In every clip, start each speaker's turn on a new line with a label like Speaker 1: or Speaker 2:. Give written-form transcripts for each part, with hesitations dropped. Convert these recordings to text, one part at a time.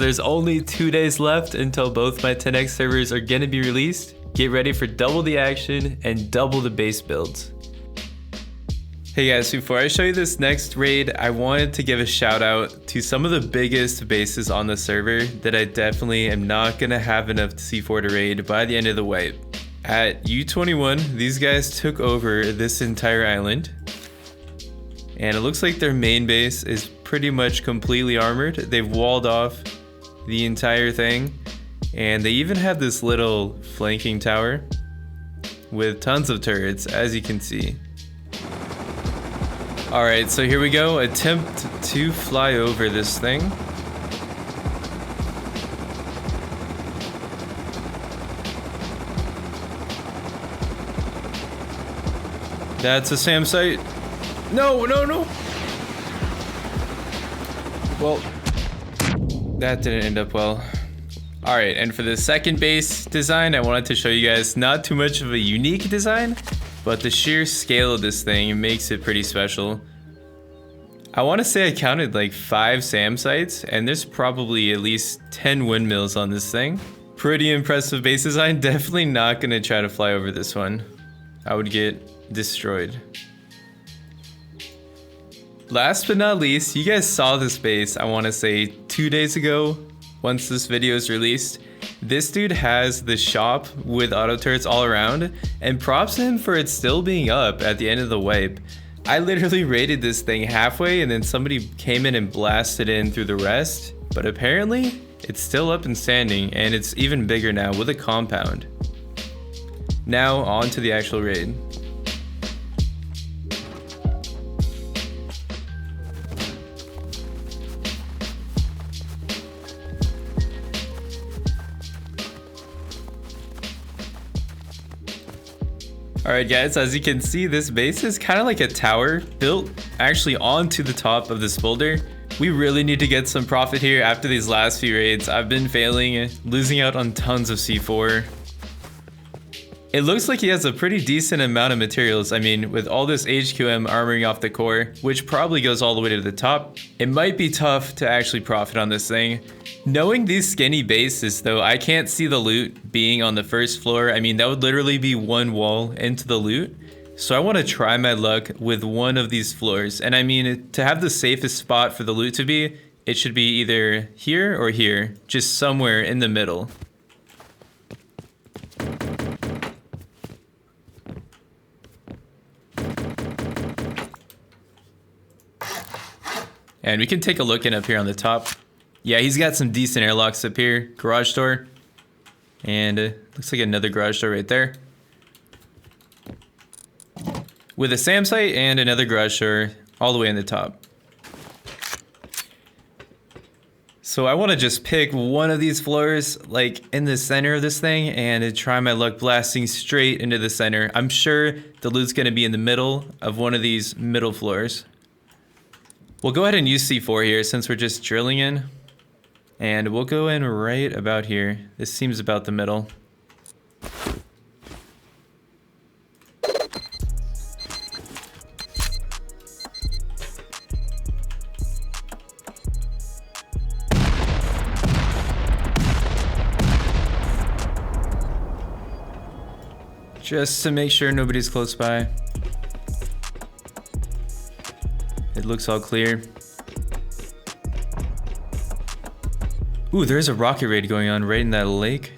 Speaker 1: there's only 2 days left until both my 10x servers are gonna be released. Get ready for double the action and double the base builds. Hey guys, before I show you this next raid, I wanted to give a shout out to some of the biggest bases on the server that I definitely am not gonna have enough C4 to raid by the end of the wipe. At U21, these guys took over this entire island, and it looks like their main base is pretty much completely armored. They've walled off the entire thing, and they even have this little flanking tower with tons of turrets, as you can see. Alright, so here we go. Attempt to fly over this thing. That's a SAM site. No, no, no. Well, that didn't end up well. Alright, and for the second base design, I wanted to show you guys not too much of a unique design, but the sheer scale of this thing makes it pretty special. I want to say I counted like 5 SAM sites, and there's probably at least 10 windmills on this thing. Pretty impressive base design. Definitely not going to try to fly over this one. I would get destroyed. Last but not least, you guys saw this base, I want to say 2 days ago, once this video is released. This dude has the shop with auto turrets all around, and props to him for it still being up at the end of the wipe. I literally raided this thing halfway, and then somebody came in and blasted in through the rest, but apparently it's still up and standing, and it's even bigger now with a compound. Now on to the actual raid. Alright guys, as you can see, this base is kind of like a tower built actually onto the top of this boulder. We really need to get some profit here after these last few raids. I've been failing, losing out on tons of C4. It looks like he has a pretty decent amount of materials. I mean, with all this HQM armoring off the core, which probably goes all the way to the top, it might be tough to actually profit on this thing. Knowing these skinny bases though, I can't see the loot being on the first floor. I mean, that would literally be one wall into the loot. So I want to try my luck with one of these floors. And I mean, to have the safest spot for the loot to be, it should be either here or here, just somewhere in the middle. And we can take a look in up here on the top. Yeah, he's got some decent airlocks up here. Garage door. And looks like another garage door right there. With a SAM site and another garage door all the way in the top. So I want to just pick one of these floors, like in the center of this thing, and try my luck blasting straight into the center. I'm sure the loot's going to be in the middle of one of these middle floors. We'll go ahead and use C4 here since we're just drilling in. And we'll go in right about here. This seems about the middle. Just to make sure nobody's close by. It looks all clear. Ooh, there's a rocket raid going on right in that lake.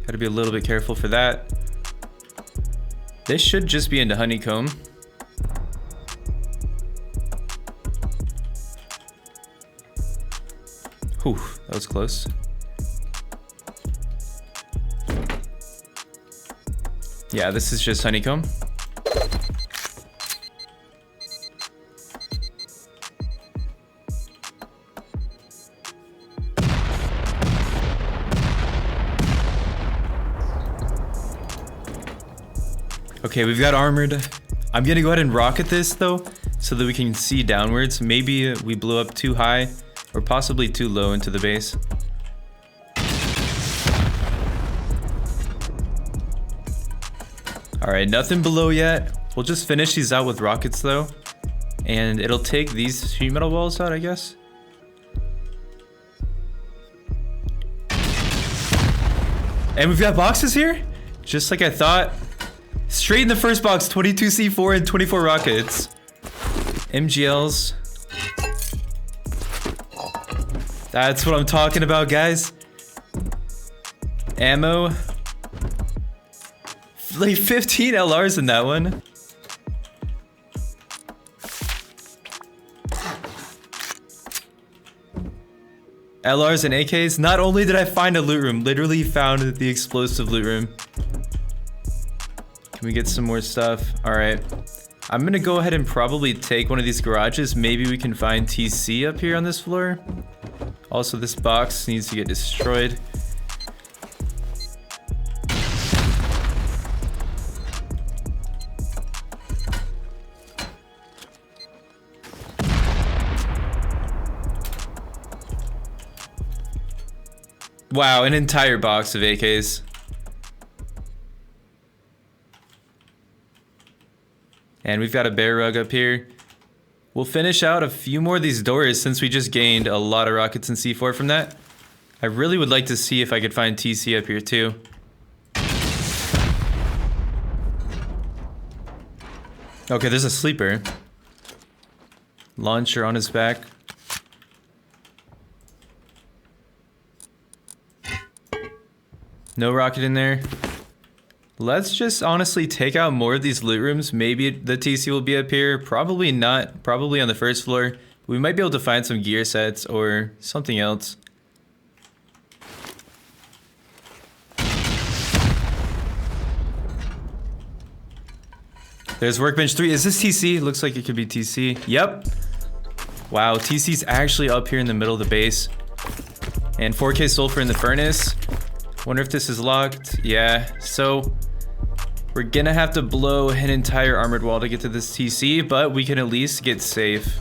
Speaker 1: Gotta be a little bit careful for that. This should just be into honeycomb. Whew, that was close. Yeah, this is just honeycomb. Okay, we've got armored. I'm gonna go ahead and rocket this though, so that we can see downwards. Maybe we blew up too high or possibly too low into the base. All right, nothing below yet. We'll just finish these out with rockets though, and it'll take these sheet metal walls out, I guess. And we've got boxes here, just like I thought. Straight in the first box, 22 C4 and 24 rockets. MGLs. That's what I'm talking about, guys. Ammo. Like 15 LRs in that one. LRs and AKs. Not only did I find a loot room, literally found the explosive loot room. Can we get some more stuff? All right. I'm gonna go ahead and probably take one of these garages. Maybe we can find TC up here on this floor. Also, this box needs to get destroyed. Wow, an entire box of AKs. And we've got a bear rug up here. We'll finish out a few more of these doors since we just gained a lot of rockets and C4 from that. I really would like to see if I could find TC up here too. Okay, there's a sleeper. Launcher on his back. No rocket in there. Let's just honestly take out more of these loot rooms. Maybe the TC will be up here. Probably not. Probably on the first floor. We might be able to find some gear sets or something else. There's workbench 3. Is this TC? Looks like it could be TC. Yep. Wow, TC's actually up here in the middle of the base. And 4K sulfur in the furnace. Wonder if this is locked. Yeah, so we're gonna have to blow an entire armored wall to get to this TC, but we can at least get safe.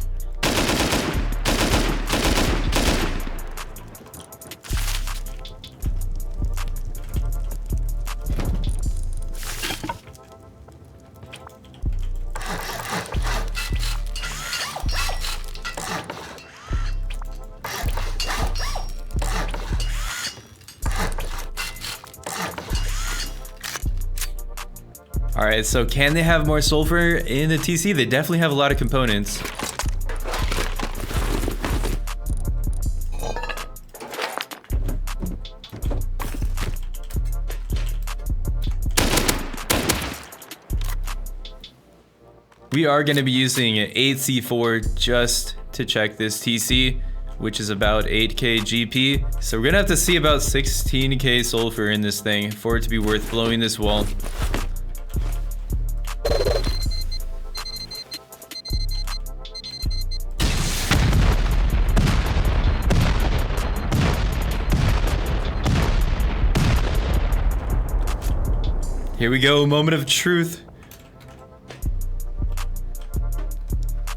Speaker 1: All right, so can they have more sulfur in the TC? They definitely have a lot of components. We are going to be using 8 C4 just to check this TC, which is about 8K GP. So we're going to have to see about 16K sulfur in this thing for it to be worth blowing this wall. Here we go, moment of truth.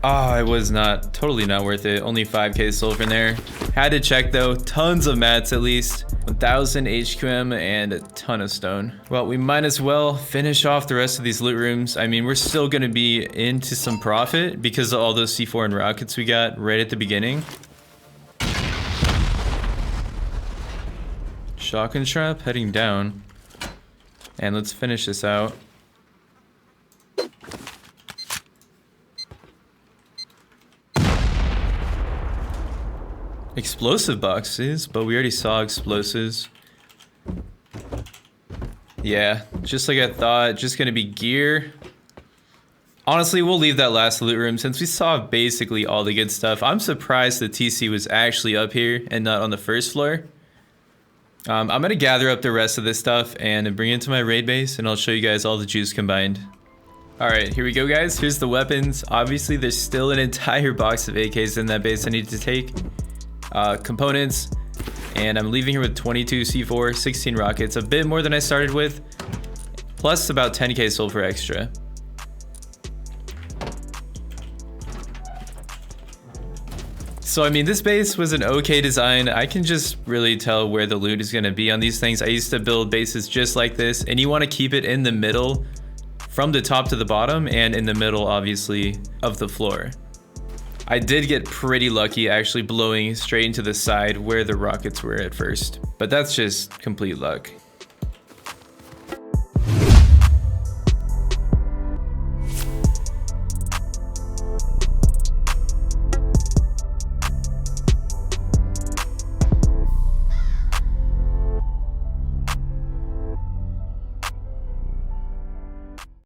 Speaker 1: Ah, it was totally not worth it. Only 5K sulfur in there. Had to check though, tons of mats at least. 1000 HQM and a ton of stone. Well, we might as well finish off the rest of these loot rooms. I mean, we're still gonna be into some profit because of all those C4 and rockets we got right at the beginning. Shotgun trap heading down. And let's finish this out. Explosive boxes, but we already saw explosives. Yeah, just like I thought, just gonna be gear. Honestly, we'll leave that last loot room since we saw basically all the good stuff. I'm surprised the TC was actually up here and not on the first floor. I'm gonna gather up the rest of this stuff and bring it to my raid base, and I'll show you guys all the juice combined. All right, here we go, guys. Here's the weapons. Obviously, there's still an entire box of AKs in that base I need to take. Components, and I'm leaving here with 22 C4, 16 rockets, a bit more than I started with, plus about 10K sulfur extra. So I mean, this base was an okay design. I can just really tell where the loot is gonna be on these things. I used to build bases just like this, and you wanna keep it in the middle, from the top to the bottom, and in the middle, obviously, of the floor. I did get pretty lucky actually blowing straight into the side where the rockets were at first, but that's just complete luck.